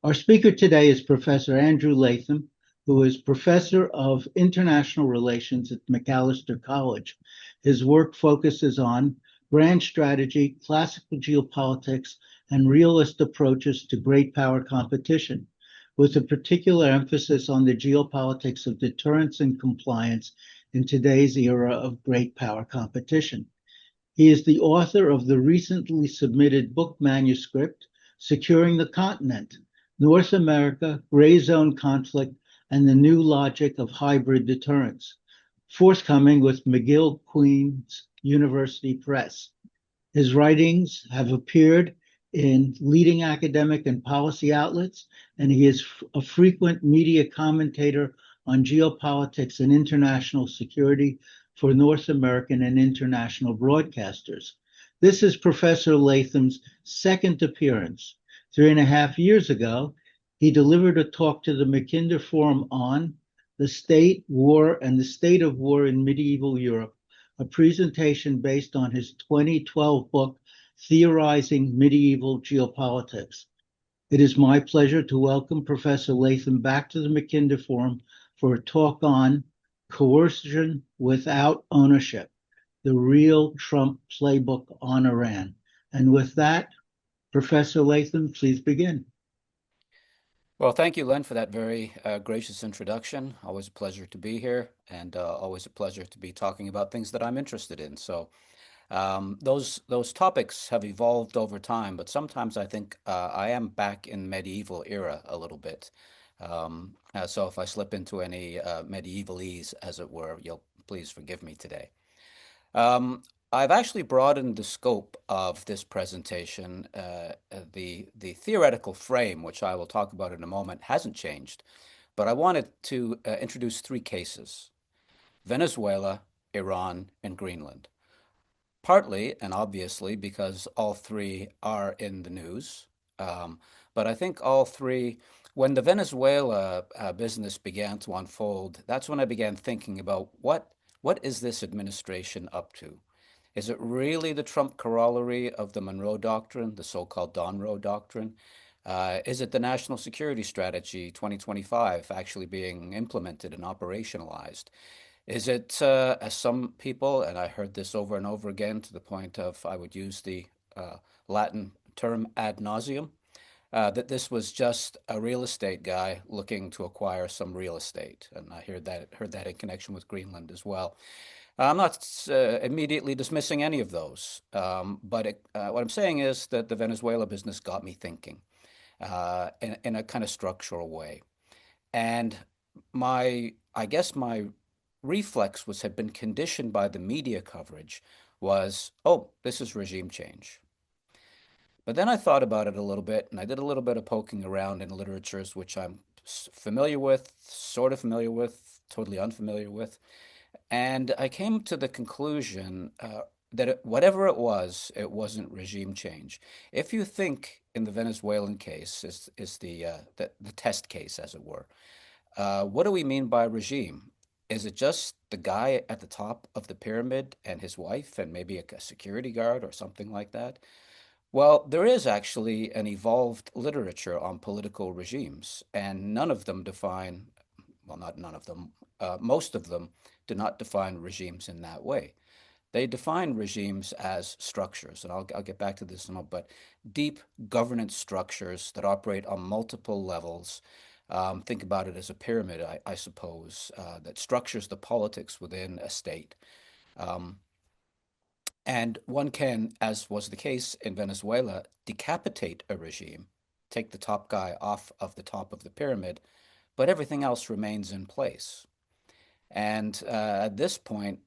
Our speaker today is Professor Andrew Latham, who is Professor of International Relations at Macalester College. His work focuses on grand strategy, classical geopolitics, and realist approaches to great power competition, with a particular emphasis on the geopolitics of deterrence and compliance in today's era of great power competition. He is the author of the recently submitted book manuscript, Securing the Continent, North America, Gray Zone Conflict, and the New Logic of Hybrid Deterrence, forthcoming with McGill Queen's University Press. His writings have appeared in leading academic and policy outlets, and he is a frequent media commentator on geopolitics and international security for North American and international broadcasters. This is Professor Latham's second appearance. 3.5 years ago, he delivered a talk to the Mackinder Forum on the state, war, and the state of war in medieval Europe, a presentation based on his 2012 book, Theorizing Medieval Geopolitics. It is my pleasure to welcome Professor Latham back to the Mackinder Forum for a talk on Coercion Without Ownership, the real Trump playbook on Iran. And with that, Professor Latham, please begin. Well, thank you, Len, for that very gracious introduction. Always a pleasure to be here, and always a pleasure to be talking about things that I'm interested in. So those topics have evolved over time, but sometimes I think I am back in medieval era a little bit. So if I slip into any medievalese, as it were, you'll please forgive me today. Um, I've actually broadened the scope of this presentation. The theoretical frame, which I will talk about in a moment, hasn't changed, but I wanted to introduce three cases: Venezuela, Iran, and Greenland. Partly and obviously because all three are in the news. Um, but I think all three, when the Venezuela business began to unfold, that's when I began thinking about what is this administration up to? Is it really the Trump corollary of the Monroe Doctrine, the so-called Monroe Doctrine? Is it the National Security Strategy 2025 actually being implemented and operationalized? Is it, as some people, and I heard this over and over again to the point of I would use the Latin term ad nauseum, that this was just a real estate guy looking to acquire some real estate, and I heard that in connection with Greenland as well. I'm not immediately dismissing any of those, but what I'm saying is that the Venezuela business got me thinking in a kind of structural way, and I guess my reflex was had been conditioned by the media coverage was, oh, this is regime change. But then I thought about it a little bit, and I did a little bit of poking around in literatures, which I'm familiar with, sort of familiar with, totally unfamiliar with. And I came to the conclusion that whatever it wasn't regime change. If you think in the Venezuelan case is the test case, as it were, what do we mean by regime? Is it just the guy at the top of the pyramid and his wife and maybe a security guard or something like that? Well, there is actually an evolved literature on political regimes, and none of them define, well, not none of them, most of them do not define regimes in that way. They define regimes as structures, and I'll get back to this in a moment, but deep governance structures that operate on multiple levels. Think about it as a pyramid, I suppose, that structures the politics within a state. Um, and one can, as was the case in Venezuela, decapitate a regime, take the top guy off of the top of the pyramid, but everything else remains in place. And at this point,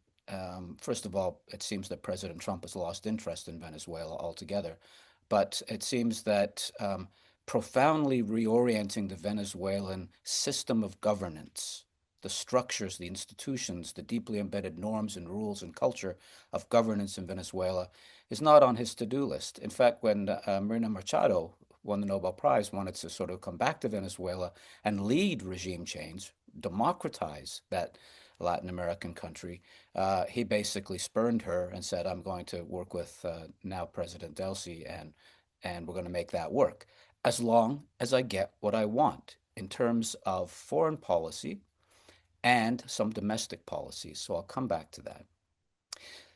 first of all, it seems that President Trump has lost interest in Venezuela altogether. But it seems that profoundly reorienting the Venezuelan system of governance, the structures, the institutions, the deeply embedded norms and rules and culture of governance in Venezuela is not on his to-do list. In fact, when Marina Machado won the Nobel Prize, wanted to sort of come back to Venezuela and lead regime change, democratize that Latin American country, he basically spurned her and said, I'm going to work with now President Delcy and we're going to make that work. as long as I get what I want in terms of foreign policy and some domestic policies. So I'll come back to that.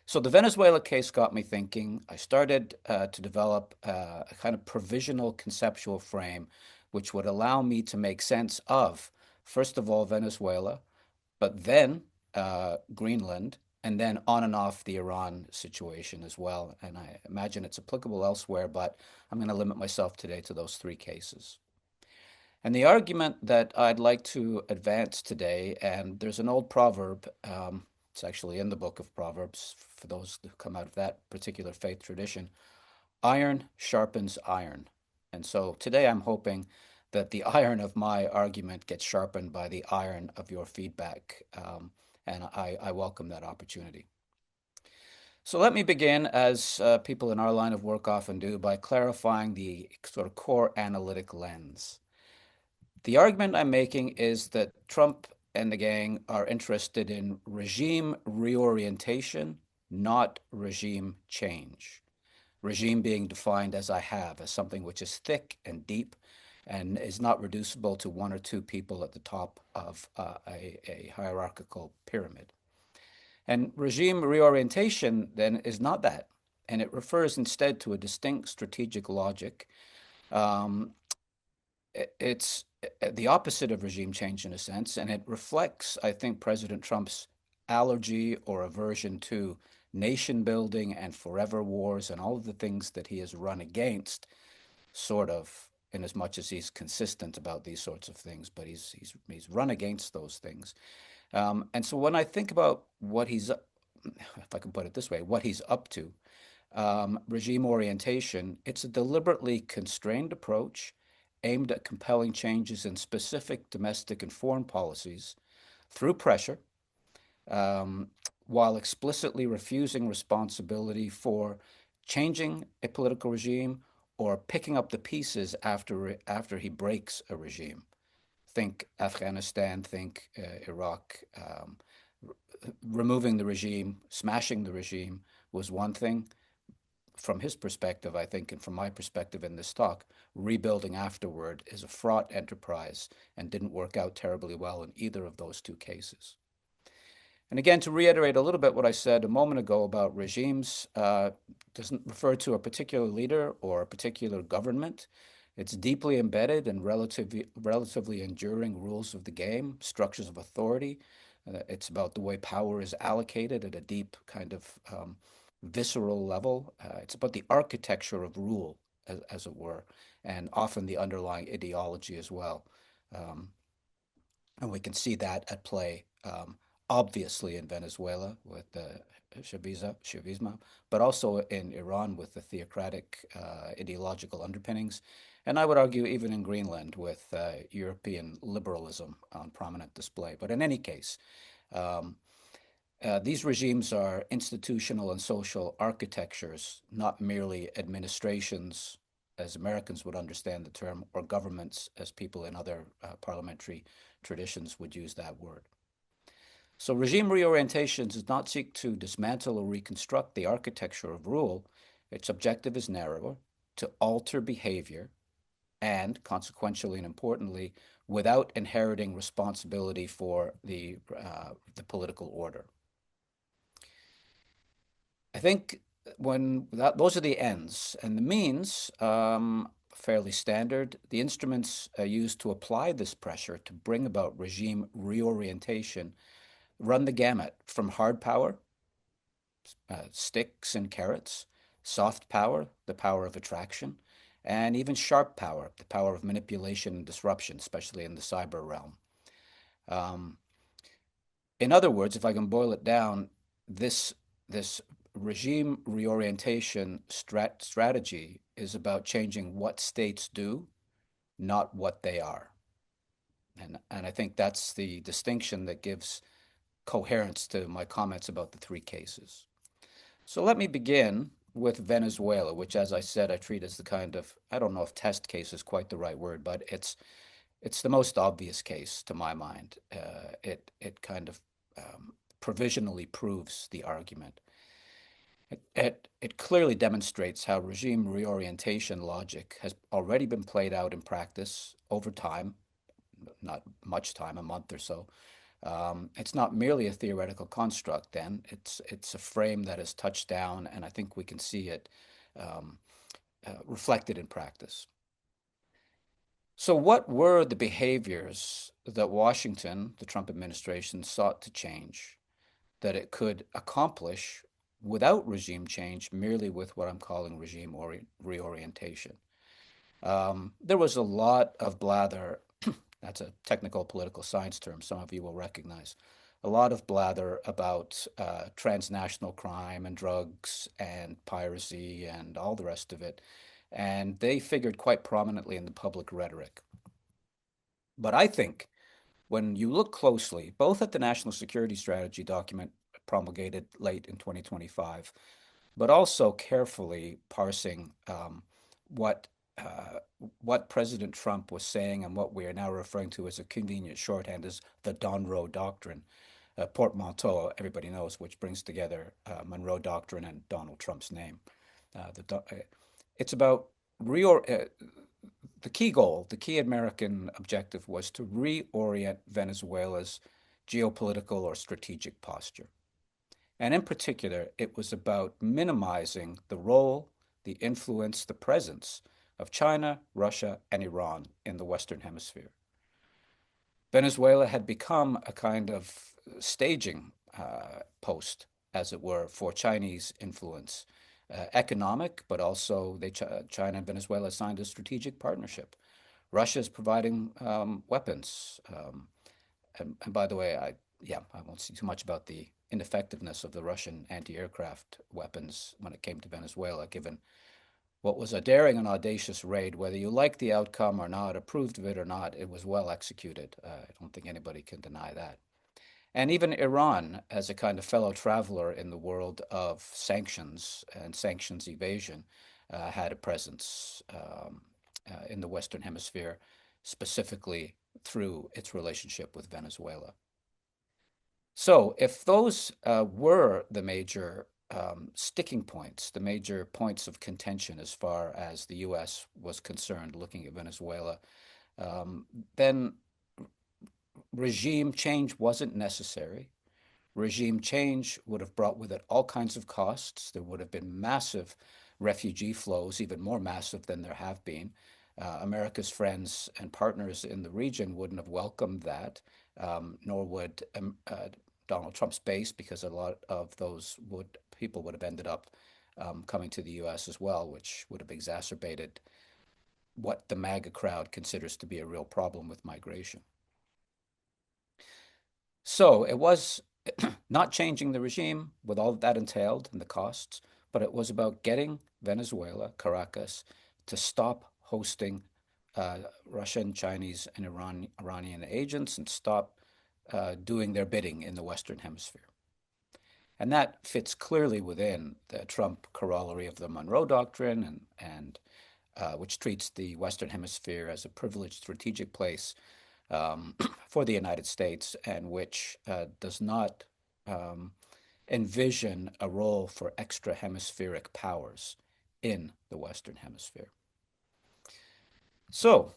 So the Venezuela case got me thinking. I started to develop a kind of provisional conceptual frame which would allow me to make sense of, first of all, Venezuela, but then Greenland, and then on and off the Iran situation as well. And I imagine it's applicable elsewhere, but I'm going to limit myself today to those three cases. And the argument that I'd like to advance today, and there's an old proverb, it's actually in the book of Proverbs for those who come out of that particular faith tradition, iron sharpens iron. And so today I'm hoping that the iron of my argument gets sharpened by the iron of your feedback. And I welcome that opportunity. So let me begin, as people in our line of work often do, by clarifying the sort of core analytic lens. The argument I'm making is that Trump and the gang are interested in regime reorientation, not regime change. Regime being defined as I have, as something which is thick and deep and is not reducible to one or two people at the top of a hierarchical pyramid. And regime reorientation then is not that, and it refers instead to a distinct strategic logic. Um, it's the opposite of regime change in a sense, and it reflects, I think, President Trump's allergy or aversion to nation building and forever wars and all of the things that he has run against, sort of, in as much as he's consistent about these sorts of things, but he's run against those things. And so when I think about what he's, if I can put it this way, what he's up to, regime orientation, it's a deliberately constrained approach aimed at compelling changes in specific domestic and foreign policies through pressure, while explicitly refusing responsibility for changing a political regime or picking up the pieces after he breaks a regime. Think Afghanistan, think Iraq. Removing the regime, smashing the regime was one thing. From his perspective, I think, and from my perspective in this talk, rebuilding afterward is a fraught enterprise and didn't work out terribly well in either of those two cases. And again, to reiterate a little bit what I said a moment ago about regimes, doesn't refer to a particular leader or a particular government. It's deeply embedded in relatively enduring rules of the game, structures of authority. It's about the way power is allocated at a deep kind of visceral level. It's about the architecture of rule, as it were, and often the underlying ideology as well. And we can see that at play, obviously in Venezuela with the Chavismo, but also in Iran with the theocratic ideological underpinnings. And I would argue even in Greenland with European liberalism on prominent display. But in any case, these regimes are institutional and social architectures, not merely administrations, as Americans would understand the term, or governments, as people in other parliamentary traditions would use that word. So regime reorientation does not seek to dismantle or reconstruct the architecture of rule. Its objective is narrower, to alter behavior, and consequentially and importantly, without inheriting responsibility for the political order. I think those are the ends, and the means, fairly standard. The instruments used to apply this pressure to bring about regime reorientation run the gamut from hard power, sticks and carrots, soft power, the power of attraction, and even sharp power, the power of manipulation and disruption, especially in the cyber realm. In other words, if I can boil it down, this regime reorientation strategy is about changing what states do, not what they are. And I think that's the distinction that gives coherence to my comments about the three cases. So let me begin with Venezuela, which, as I said, I treat as the kind of, I don't know if test case is quite the right word, but it's the most obvious case to my mind. It kind of provisionally proves the argument. It clearly demonstrates how regime reorientation logic has already been played out in practice over time, not much time, a month or so. It's not merely a theoretical construct then, it's a frame that has touched down, and I think we can see it um, reflected in practice. So what were the behaviors that Washington, the Trump administration, sought to change that it could accomplish without regime change, merely with what I'm calling regime reorientation? There was a lot of blather. That's a technical political science term some of you will recognize. A lot of blather about transnational crime and drugs and piracy and all the rest of it. And they figured quite prominently in the public rhetoric. But I think when you look closely, both at the National Security Strategy document promulgated late in 2025, but also carefully parsing what what President Trump was saying and what we are now referring to as a convenient shorthand as the Monroe Doctrine, portmanteau, everybody knows, which brings together Monroe Doctrine and Donald Trump's name. It's about reor the key goal, the key American objective was to reorient Venezuela's geopolitical or strategic posture. And in particular, it was about minimizing the role, the influence, the presence of China, Russia, and Iran in the Western Hemisphere. Venezuela had become a kind of staging post, as it were, for Chinese influence, economic, but also China and Venezuela signed a strategic partnership. Russia is providing weapons. And by the way, I won't say too much about the ineffectiveness of the Russian anti-aircraft weapons when it came to Venezuela, given what was a daring and audacious raid. Whether you like the outcome or not, approved of it or not, it was well executed. I don't think anybody can deny that. And even Iran, as a kind of fellow traveler in the world of sanctions and sanctions evasion, had a presence in the Western Hemisphere, specifically through its relationship with Venezuela. So if those were the major sticking points, the major points of contention as far as the U.S. was concerned, looking at Venezuela, then regime change wasn't necessary. Regime change would have brought with it all kinds of costs. There would have been massive refugee flows, even more massive than there have been. America's friends and partners in the region wouldn't have welcomed that, nor would Donald Trump's base, because a lot of those people would have ended up coming to the U.S. as well, which would have exacerbated what the MAGA crowd considers to be a real problem with migration. So it was not changing the regime with all that entailed and the costs, but it was about getting Venezuela, Caracas, to stop hosting Russian, Chinese, and Iranian agents and stop doing their bidding in the Western Hemisphere. And that fits clearly within the Trump corollary of the Monroe Doctrine, and which treats the Western Hemisphere as a privileged strategic place for the United States, and which does not envision a role for extra hemispheric powers in the Western Hemisphere. So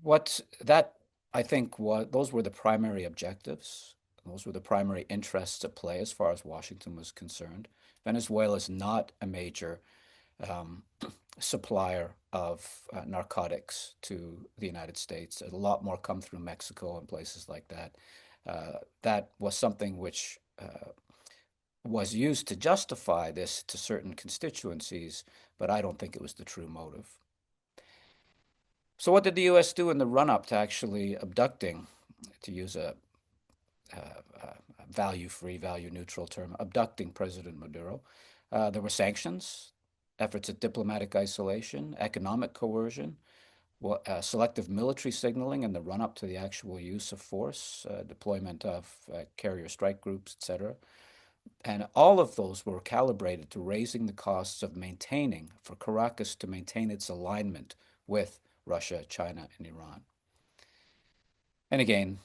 what that, I think, those were the primary objectives. Those were the primary interests at play as far as Washington was concerned. Venezuela is not a major supplier of narcotics to the United States. A lot more come through Mexico and places like that. That was something which was used to justify this to certain constituencies, but I don't think it was the true motive. So what did the U.S. do in the run-up to actually abducting, to use a value-free, value-neutral term, abducting President Maduro? There were sanctions, efforts at diplomatic isolation, economic coercion, selective military signaling in the run-up to the actual use of force, deployment of carrier strike groups, etc. And all of those were calibrated to raising the costs of maintaining, for Caracas to maintain its alignment with Russia, China, and Iran. And again,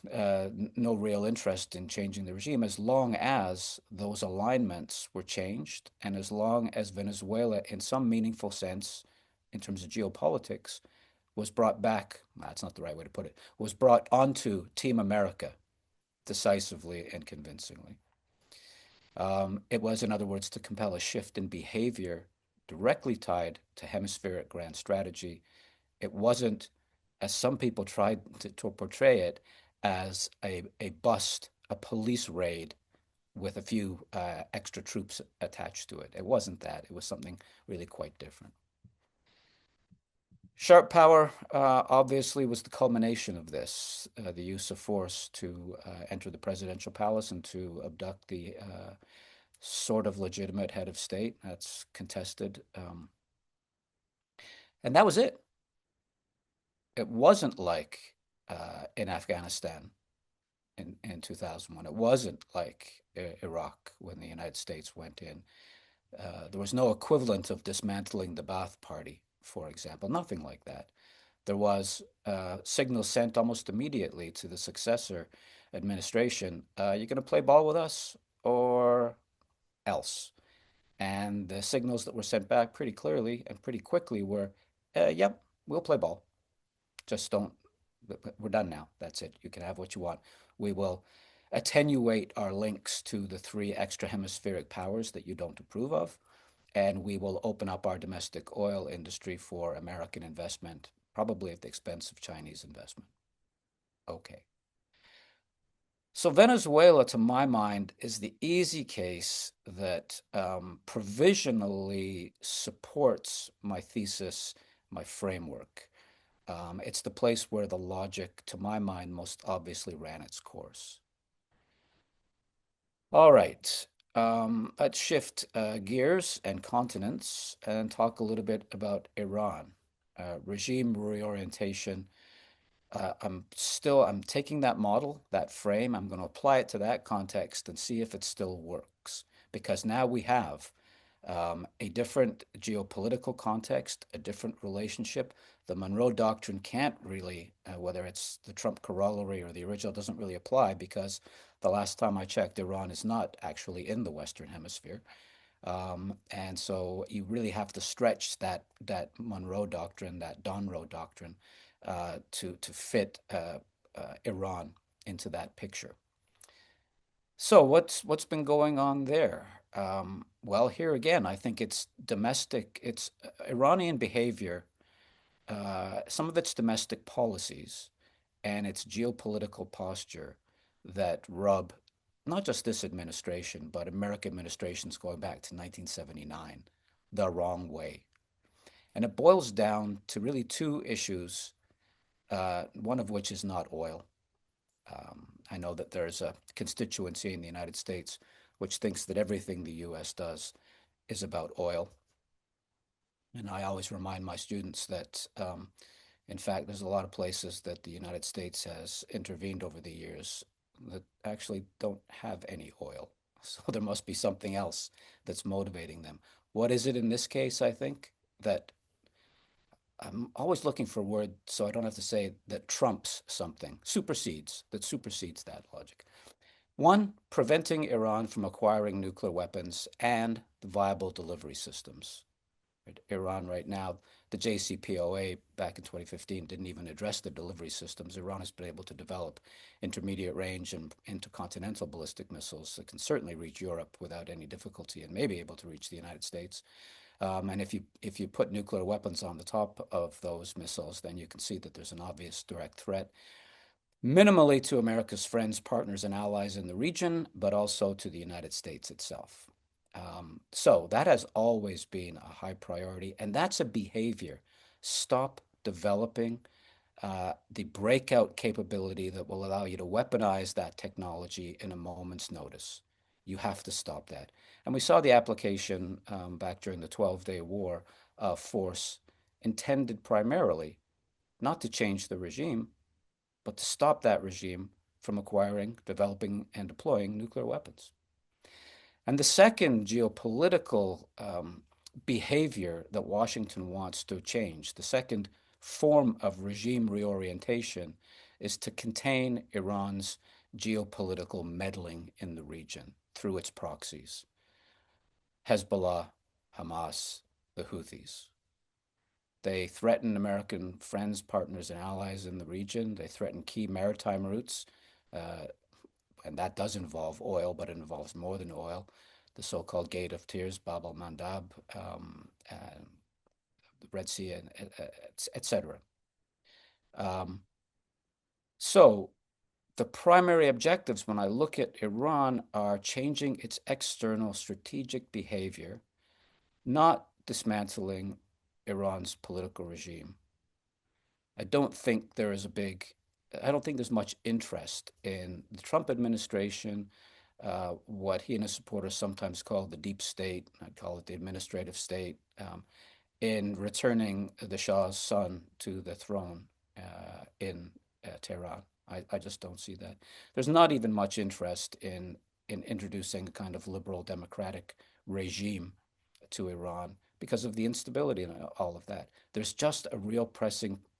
no real interest in changing the regime as long as those alignments were changed and as long as Venezuela, in some meaningful sense, in terms of geopolitics, was brought back, that's not the right way to put it, was brought onto Team America decisively and convincingly. It was, in other words, to compel a shift in behavior directly tied to hemispheric grand strategy. It wasn't, as some people tried to portray it, as a bust, a police raid with a few extra troops attached to it. It wasn't that. It was something really quite different. Sharp power obviously was the culmination of this, the use of force to enter the presidential palace and to abduct the sort of legitimate head of state. That's contested. And that was it. It wasn't like in Afghanistan in 2001. It wasn't like Iraq when the United States went in. There was no equivalent of dismantling the Ba'ath Party, for example, nothing like that. There was signals sent almost immediately to the successor administration, you're going to play ball with us or else. And the signals that were sent back pretty clearly and pretty quickly were, yep, we'll play ball. Just don't, we're done now. That's it. You can have what you want. We will attenuate our links to the three extra hemispheric powers that you don't approve of, and we will open up our domestic oil industry for American investment, probably at the expense of Chinese investment. Okay. So Venezuela, to my mind, is the easy case that provisionally supports my thesis, my framework. It's the place where the logic, to my mind, most obviously ran its course. All right, let's shift gears and continents and talk a little bit about Iran. Regime reorientation. I'm taking that model, that frame, I'm going to apply it to that context and see if it still works. Because now we have a different geopolitical context, a different relationship. The Monroe Doctrine can't really, whether it's the Trump corollary or the original, doesn't really apply because the last time I checked, Iran is not actually in the Western Hemisphere. And so you really have to stretch that Monroe Doctrine, that Donroe Doctrine, to fit Iran into that picture. So what's been going on there? Well, here again, I think it's domestic. It's Iranian behavior, some of its domestic policies, and its geopolitical posture that rub not just this administration, but American administrations going back to 1979 the wrong way. And it boils down to really two issues, one of which is not oil. I know that there's a constituency in the United States which thinks that everything the U.S. does is about oil. And I always remind my students that, in fact, there's a lot of places that the United States has intervened over the years that actually don't have any oil. So there must be something else that's motivating them. What is it in this case, I think, that I'm always looking for a word so I don't have to say that trumps something, that supersedes that logic. One, preventing Iran from acquiring nuclear weapons and the viable delivery systems. Iran right now, the JCPOA back in 2015 didn't even address the delivery systems. Iran has been able to develop intermediate range and intercontinental ballistic missiles that can certainly reach Europe without any difficulty and may be able to reach the United States. And if you put nuclear weapons on the top of those missiles, then you can see that there's an obvious direct threat, minimally to America's friends, partners, and allies in the region, but also to the United States itself. So that has always been a high priority, and that's a behavior. Stop developing the breakout capability that will allow you to weaponize that technology in a moment's notice. You have to stop that. And we saw the application back during the 12-day war of force intended primarily not to change the regime, but to stop that regime from acquiring, developing, and deploying nuclear weapons. And the second geopolitical behavior that Washington wants to change, the second form of regime reorientation, is to contain Iran's geopolitical meddling in the region through its proxies, Hezbollah, Hamas, the Houthis. They threaten American friends, partners, and allies in the region. They threaten key maritime routes, uh, and that does involve oil, but it involves more than oil. The so-called Gate of Tears, Bab al-Mandab, the Red Sea, etc. So the primary objectives when I look at Iran are changing its external strategic behavior, not dismantling Iran's political regime. I don't think there is a big, I don't think there's much interest in the Trump administration, what he and his supporters sometimes call the deep state, I call it the administrative state, in returning the Shah's son to the throne in Tehran. I just don't see that. There's not even much interest in introducing a kind of liberal democratic regime to Iran because of the instability and all of that. There's just a real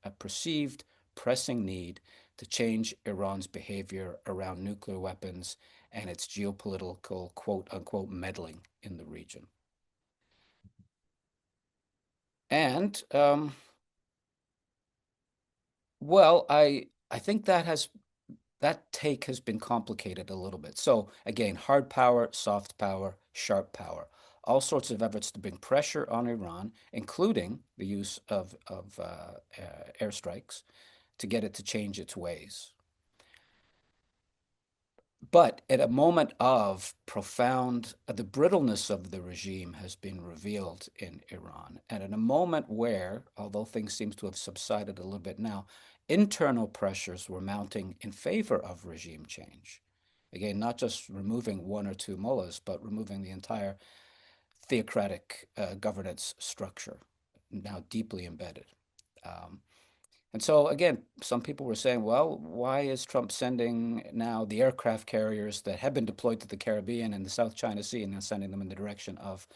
a perceived pressing need to change Iran's behavior around nuclear weapons and its geopolitical quote unquote meddling in the region. And well, I think that take has been complicated a little bit. So again, hard power, soft power, sharp power, all sorts of efforts to bring pressure on Iran, including the use of airstrikes, to get it to change its ways. But at a moment of profound, the brittleness of the regime has been revealed in Iran. And at a moment where, although things seem to have subsided a little bit now, internal pressures were mounting in favor of regime change. Again, not just removing one or two mullahs, but removing the entire theocratic governance structure, now deeply embedded. Um, and so again, some people were saying, well, why is Trump sending now the aircraft carriers that have been deployed to the Caribbean and the South China Sea and now sending them in the direction of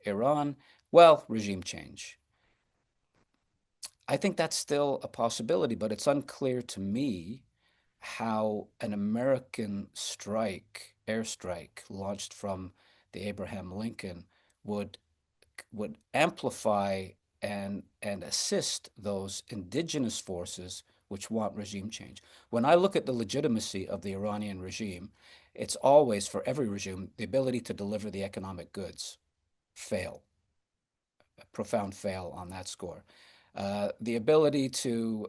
Iran? Well, regime change. I think that's still a possibility, but it's unclear to me how an American airstrike launched from the Abraham Lincoln would amplify and assist those indigenous forces which want regime change. When I look at the legitimacy of the Iranian regime, it's always, for every regime, the ability to deliver the economic goods fail, a profound fail on that score. The ability to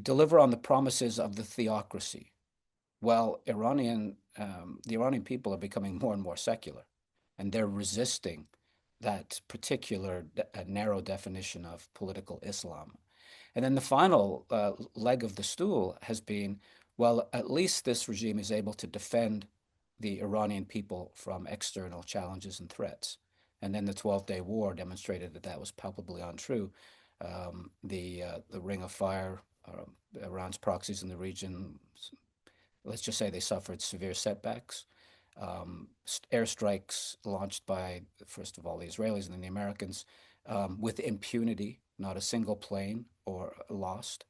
deliver on the promises of the theocracy. Well, the Iranian people are becoming more and more secular, and they're resisting that particular narrow definition of political Islam. And then the final leg of the stool has been, well, at least this regime is able to defend the Iranian people from external challenges and threats. And then the 12-day war demonstrated that that was palpably untrue. The Ring of Fire, Iran's proxies in the region, let's just say they suffered severe setbacks. Airstrikes launched by, first of all, the Israelis and then the Americans with impunity, not a single plane or lost,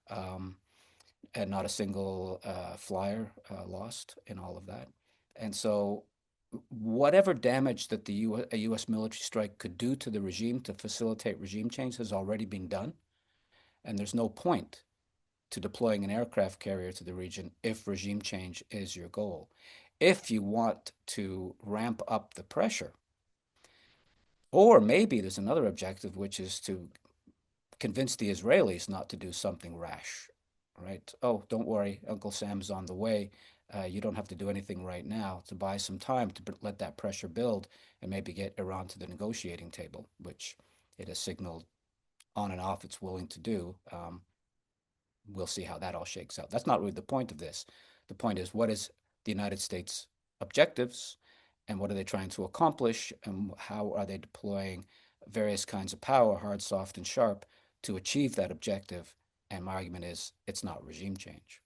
and not a single flyer lost in all of that. And so whatever damage that a U.S. military strike could do to the regime to facilitate regime change has already been done. And there's no point to deploying an aircraft carrier to the region if regime change is your goal. If you want to ramp up the pressure, or maybe there's another objective, which is to convince the Israelis not to do something rash, right? Oh, don't worry, Uncle Sam's on the way. You don't have to do anything right now, to buy some time to let that pressure build and maybe get Iran to the negotiating table, which it has signaled on and off it's willing to do. We'll see how that all shakes out. That's not really the point of this. The point is, what is the United States' objectives and what are they trying to accomplish and how are they deploying various kinds of power, hard, soft, and sharp, to achieve that objective? And my argument is it's not regime change.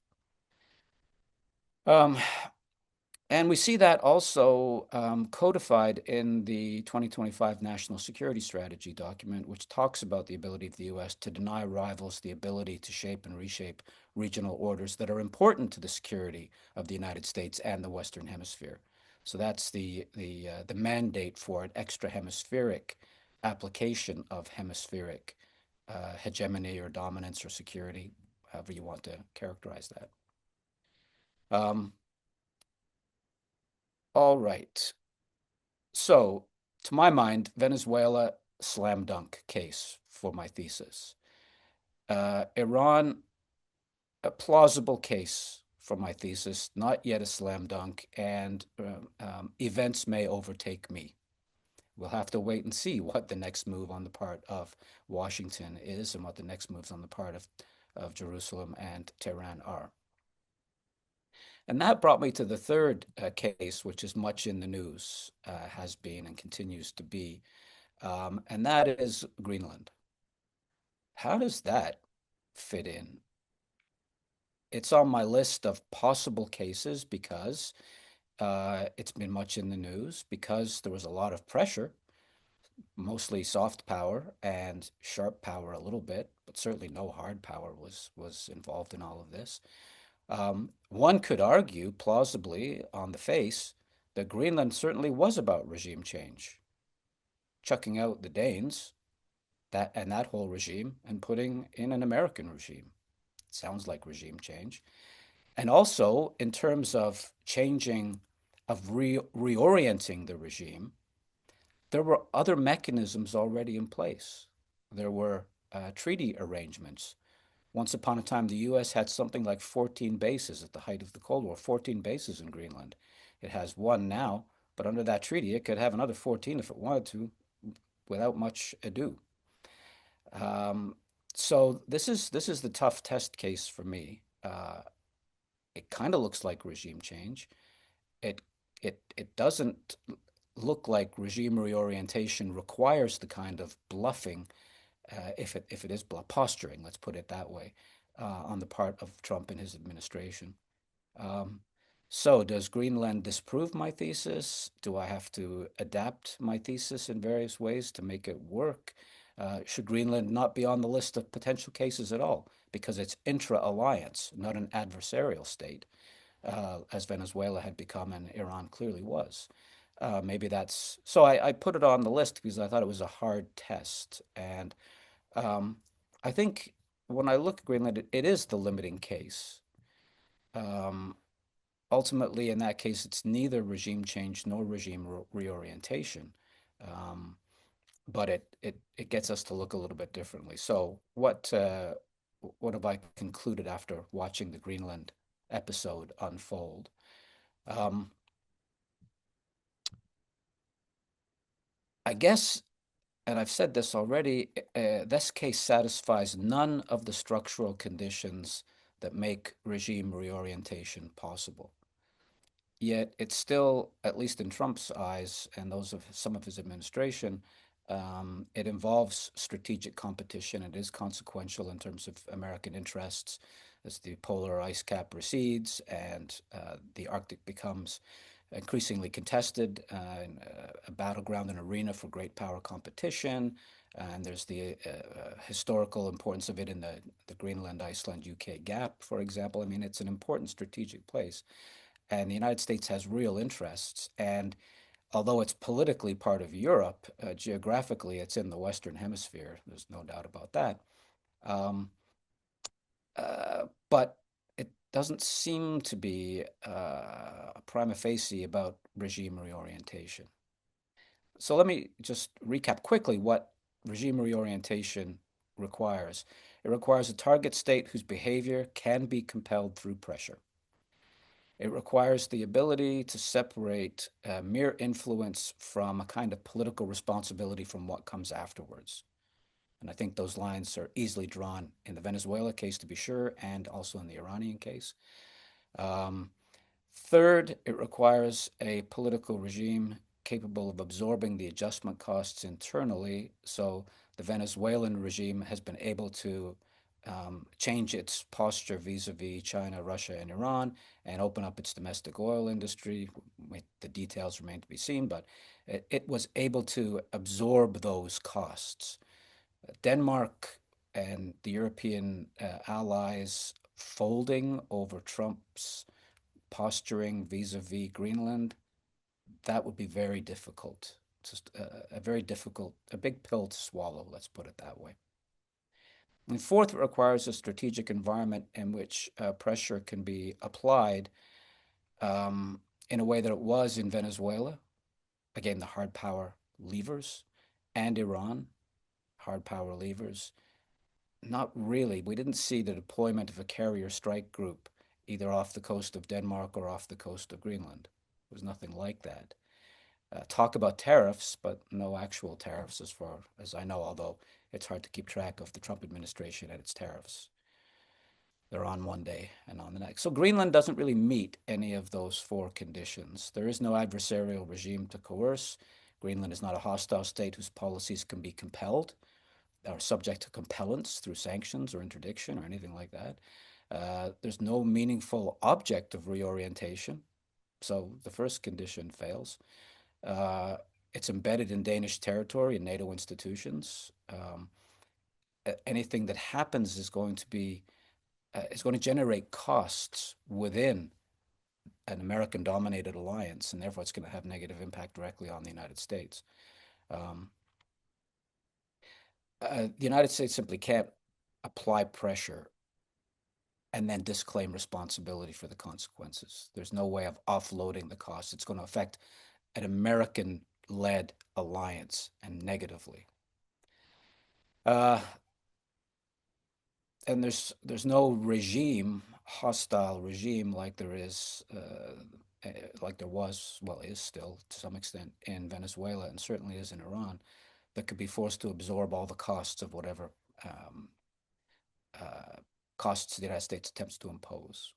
And we see that also codified in the 2025 National Security Strategy document, which talks about the ability of the U.S. to deny rivals the ability to shape and reshape regional orders that are important to the security of the United States and the Western Hemisphere. So that's the mandate for an extra hemispheric application of hemispheric hegemony or dominance or security, however you want to characterize that. Um, all right. So, to my mind, Venezuela, slam dunk case for my thesis. Iran, a plausible case for my thesis, not yet a slam dunk, and events may overtake me. We'll have to wait and see what the next move on the part of Washington is and what the next moves on the part of Jerusalem and Tehran are. And that brought me to the third case, which is much in the news, has been and continues to be, and that is Greenland. How does that fit in? It's on my list of possible cases because it's been much in the news, because there was a lot of pressure, mostly soft power and sharp power a little bit, but certainly no hard power was involved in all of this. One could argue plausibly on the face that Greenland certainly was about regime change, chucking out the Danes that whole regime and putting in an American regime. It sounds like regime change. And also in terms of changing, of reorienting the regime, there were other mechanisms already in place. There were treaty arrangements. Once upon a time, the U.S. had something like 14 bases at the height of the Cold War, 14 bases in Greenland. It has one now, but under that treaty, it could have another 14 if it wanted to, without much ado. Um, so this is the tough test case for me. It kind of looks like regime change. It it doesn't look like regime reorientation requires the kind of bluffing, if it is posturing, let's put it that way, on the part of Trump and his administration. Um, so, does Greenland disprove my thesis? Do I have to adapt my thesis in various ways to make it work? Should Greenland not be on the list of potential cases at all because it's intra-alliance, not an adversarial state, as Venezuela had become and Iran clearly was? Maybe that's so. I put it on the list because I thought it was a hard test, and um, I think when I look at Greenland, it is the limiting case. Um, Ultimately, in that case, it's neither regime change nor regime reorientation. Um, but it gets us to look a little bit differently. So what have I concluded after watching the Greenland episode unfold? Um, I guess, and I've said this already, this case satisfies none of the structural conditions that make regime reorientation possible. Yet it's still, at least in Trump's eyes and those of some of his administration, it involves strategic competition. It is consequential in terms of American interests as the polar ice cap recedes and the Arctic becomes increasingly contested, a battleground and arena for great power competition. And there's the historical importance of it in the Greenland, Iceland, UK gap, for example. I mean, it's an important strategic place. And the United States has real interests. And although it's politically part of Europe, geographically it's in the Western Hemisphere. There's no doubt about that. Um, but it doesn't seem to be prima facie about regime reorientation. So let me just recap quickly what regime reorientation requires. It requires a target state whose behavior can be compelled through pressure. It requires the ability to separate mere influence from a kind of political responsibility from what comes afterwards. And I think those lines are easily drawn in the Venezuela case, to be sure, and also in the Iranian case. Um, Third, it requires a political regime capable of absorbing the adjustment costs internally. So the Venezuelan regime has been able to change its posture vis-a-vis China, Russia, and Iran, and open up its domestic oil industry. The details remain to be seen, but it was able to absorb those costs. Denmark and the European allies folding over Trump's posturing vis-a-vis Greenland, that would be very difficult. Just a very difficult, a big pill to swallow, let's put it that way. And fourth, it requires a strategic environment in which pressure can be applied in a way that it was in Venezuela. Again, the hard power levers, and Iran, hard power levers. Not really. We didn't see the deployment of a carrier strike group either off the coast of Denmark or off the coast of Greenland. There was nothing like that. Talk about tariffs, but no actual tariffs as far as I know, although it's hard to keep track of the Trump administration and its tariffs. They're on one day and on the next. So Greenland doesn't really meet any of those four conditions. There is no adversarial regime to coerce. Greenland is not a hostile state whose policies can be compelled or subject to compellence through sanctions or interdiction or anything like that. There's no meaningful object of reorientation. So the first condition fails. It's embedded in Danish territory and NATO institutions. Anything that happens is going to generate costs within an American-dominated alliance, and therefore it's going to have negative impact directly on the United States. The United States simply can't apply pressure and then disclaim responsibility for the consequences. There's no way of offloading the costs. It's going to affect an American-led alliance and negatively. And there's no regime, hostile regime like there is, like there was, well, is still to some extent in Venezuela and certainly is in Iran, that could be forced to absorb all the costs of whatever costs the United States attempts to impose.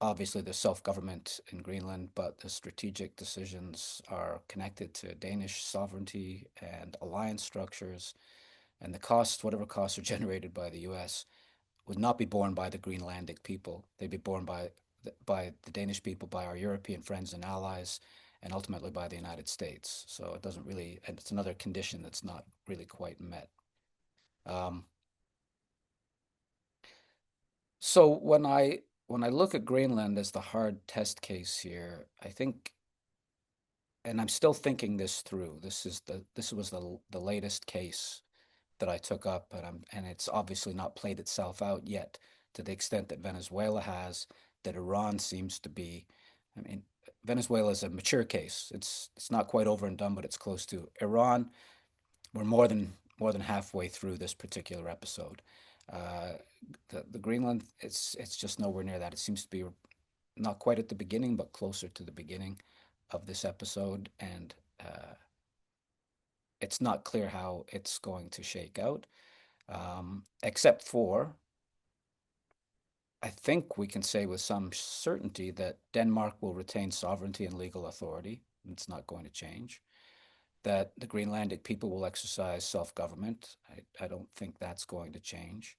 Obviously, there's self-government in Greenland, but the strategic decisions are connected to Danish sovereignty and alliance structures, and the costs, whatever costs are generated by the U.S., would not be borne by the Greenlandic people. They'd be borne by the Danish people, by our European friends and allies, and ultimately by the United States. So it doesn't really, and it's another condition that's not really quite met. So when I look at Greenland as the hard test case here, I think, and I'm still thinking this through. This was the latest case that I took up, and it's obviously not played itself out yet to the extent that Venezuela has, that Iran seems to be. I mean, Venezuela is a mature case. It's not quite over and done, but it's close to. Iran, we're more than halfway through this particular episode. The Greenland, it's just nowhere near that. It seems to be not quite at the beginning, but closer to the beginning of this episode, and it's not clear how it's going to shake out, except for, I think we can say with some certainty that Denmark will retain sovereignty and legal authority. It's not going to change. That the Greenlandic people will exercise self-government. I don't think that's going to change.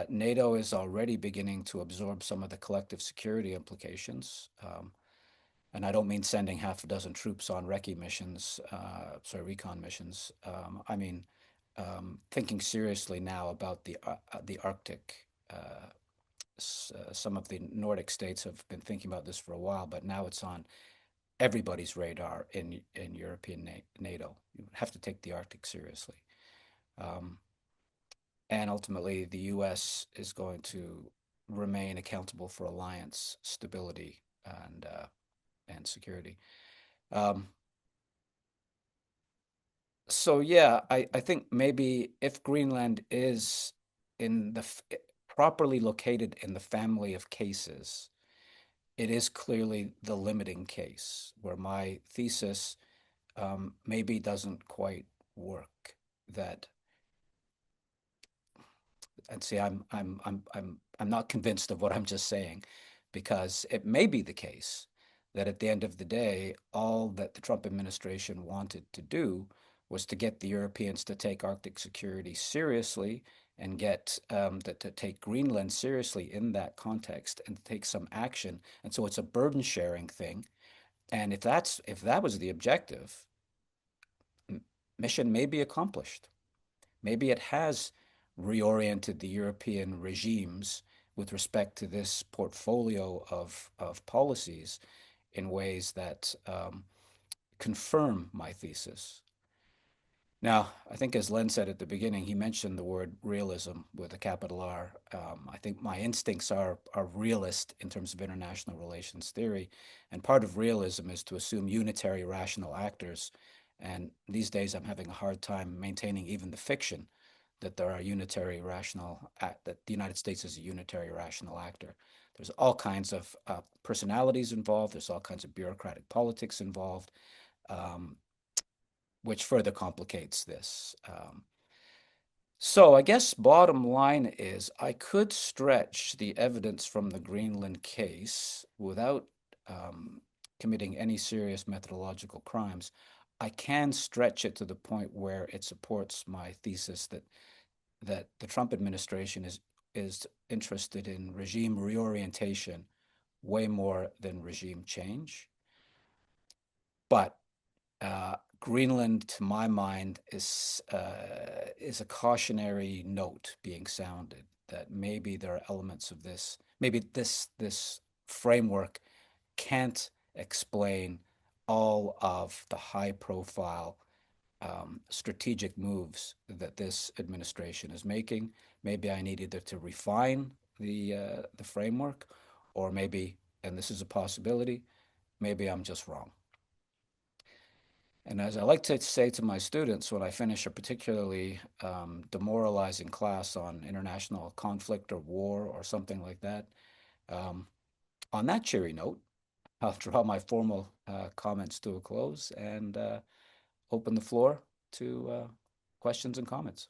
NATO is already beginning to absorb some of the collective security implications. And I don't mean sending half a dozen troops on recon missions. I mean thinking seriously now about the Arctic. Some of the Nordic states have been thinking about this for a while, but now it's on everybody's radar in European NATO. You have to take the Arctic seriously. And ultimately, the U.S. is going to remain accountable for alliance stability and security. So yeah, I think maybe if Greenland is in the properly located in the family of cases, it is clearly the limiting case where my thesis maybe doesn't quite work. That, and see, I'm not convinced of what I'm just saying, because it may be the case that at the end of the day, all that the Trump administration wanted to do was to get the Europeans to take Arctic security seriously and get to take Greenland seriously in that context and to take some action. And so it's a burden sharing thing. And if that was the objective, mission may be accomplished. Maybe it has reoriented the European regimes with respect to this portfolio of policies in ways that confirm my thesis. Now, I think as Len said at the beginning, he mentioned the word realism with a capital R. I think my instincts are realist in terms of international relations theory. And part of realism is to assume unitary rational actors. And these days I'm having a hard time maintaining even the fiction that there are unitary rational, that the United States is a unitary rational actor. There's all kinds of personalities involved. There's all kinds of bureaucratic politics involved. Which further complicates this. So I guess bottom line is I could stretch the evidence from the Greenland case without committing any serious methodological crimes. I can stretch it to the point where it supports my thesis that the Trump administration is interested in regime reorientation way more than regime change. But Greenland, to my mind, is a cautionary note being sounded that maybe there are elements of this. Maybe this framework can't explain all of the high-profile strategic moves that this administration is making. Maybe I need either to refine the framework, or maybe, and this is a possibility, maybe I'm just wrong. And as I like to say to my students when I finish a particularly demoralizing class on international conflict or war or something like that, on that cheery note, I'll draw my formal comments to a close and open the floor to questions and comments.